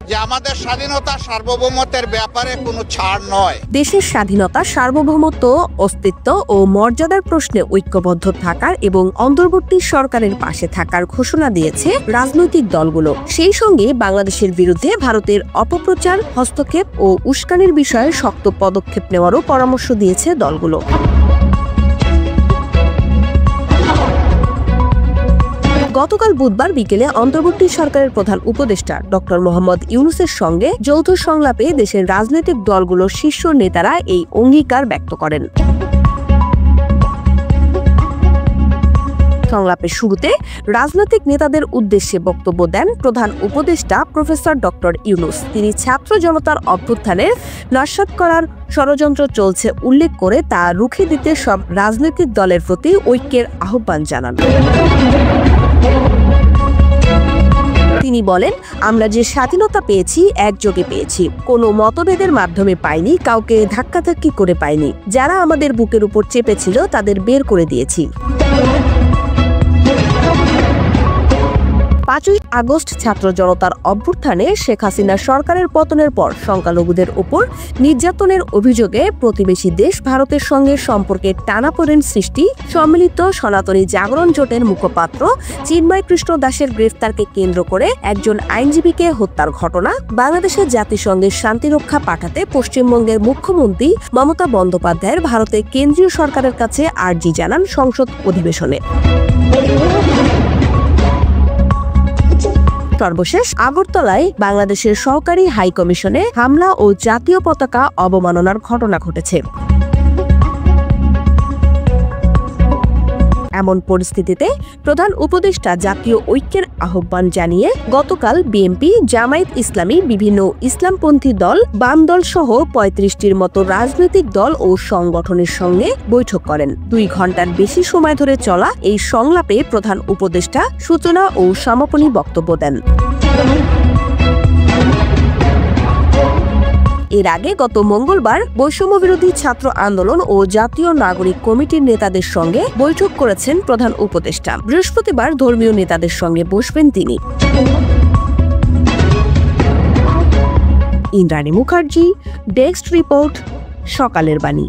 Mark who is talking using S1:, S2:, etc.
S1: যে আমাদের স্বাধীনতা সার্বভৌমত্বের ব্যাপারে কোনো ছাড় নয়।
S2: দেশের স্বাধীনতা, সার্বভৌমত্ব, অস্তিত্ব ও মর্যাদার প্রশ্নে ঐক্যবদ্ধ থাকার এবং অন্তর্বর্তী সরকারের পাশে থাকার ঘোষণা দিয়েছে রাজনৈতিক দলগুলো। সেই সঙ্গে বাংলাদেশের বিরুদ্ধে ভারতের অপপ্রচার, হস্তক্ষেপ ও উস্কানির বিষয়ে শক্ত পদক্ষেপ নেওয়ারও পরামর্শ দিয়েছে দলগুলো। গতকাল বুধবার বিকেলে অন্তর্বর্তী সরকারের প্রধান উপদেষ্টা ডক্টর মোহাম্মদ ইউনূসের সঙ্গে যৌথ সংলাপে দেশের রাজনৈতিক দলগুলোর শীর্ষ নেতারা এই অঙ্গীকার ব্যক্ত করেন। সংলাপের শুরুতে রাজনৈতিক নেতাদের উদ্দেশ্যে বক্তব্য দেন প্রধান উপদেষ্টা প্রফেসর ডক্টর ইউনূস। তিনি ছাত্র জনতার অভ্যুত্থানের নস্যাৎ করার ষড়যন্ত্র চলছে উল্লেখ করে তা রুখে দিতে সব রাজনৈতিক দলের প্রতি ঐক্যের আহ্বান জানান। তিনি বলেন, আমরা যে স্বাধীনতা পেয়েছি একযোগে পেয়েছি, কোনো মতভেদের মাধ্যমে পাইনি, কাউকে ধাক্কাধাক্কি করে পাইনি। যারা আমাদের বুকের উপর চেপেছিল তাদের বের করে দিয়েছি। 5ই আগস্ট ছাত্র জনতার অভ্যুত্থানে শেখ হাসিনা সরকারের পতনের পর সংখ্যালঘুদের উপর নির্যাতনের অভিযোগে প্রতিবেশী দেশ ভারতের সঙ্গে সম্পর্কে টানাপোড়েন সৃষ্টি, সম্মিলিত সনাতনী জাগরণ জোটের মুখপাত্র চিন্ময় কৃষ্ণ দাসের গ্রেফতারকে কেন্দ্র করে একজন আইনজীবীকে হত্যার ঘটনা, বাংলাদেশের জাতিসংঘের শান্তিরক্ষা পাঠাতে পশ্চিমবঙ্গের মুখ্যমন্ত্রী মমতা বন্দ্যোপাধ্যায়ের ভারতের কেন্দ্রীয় সরকারের কাছে আর্জি জানান সংসদ অধিবেশনে। সর্বশেষ আগরতলায় বাংলাদেশের সহকারী হাইকমিশনে হামলা ও জাতীয় পতাকা অবমাননার ঘটনা ঘটেছে। এমন পরিস্থিতিতে প্রধান উপদেষ্টা জাতীয় ঐক্যের আহ্বান জানিয়ে গতকাল বিএনপি, জামায়াত ইসলামী, বিভিন্ন ইসলামপন্থী দল, বাম দল সহ 35টির মতো রাজনৈতিক দল ও সংগঠনের সঙ্গে বৈঠক করেন। 2 ঘন্টার বেশি সময় ধরে চলা এই সংলাপে প্রধান উপদেষ্টা সূচনা ও সমাপনী বক্তব্য দেন। এর আগে গত মঙ্গলবার বৈষম্যবিরোধী ছাত্র আন্দোলন ও জাতীয় নাগরিক কমিটির নেতাদের সঙ্গে বৈঠক করেছেন প্রধান উপদেষ্টা। বৃহস্পতিবার ধর্মীয় নেতাদের সঙ্গে বসবেন তিনি। ইন্দ্রাণী মুখার্জি, ডেস্ক রিপোর্ট, সকালের বাণী।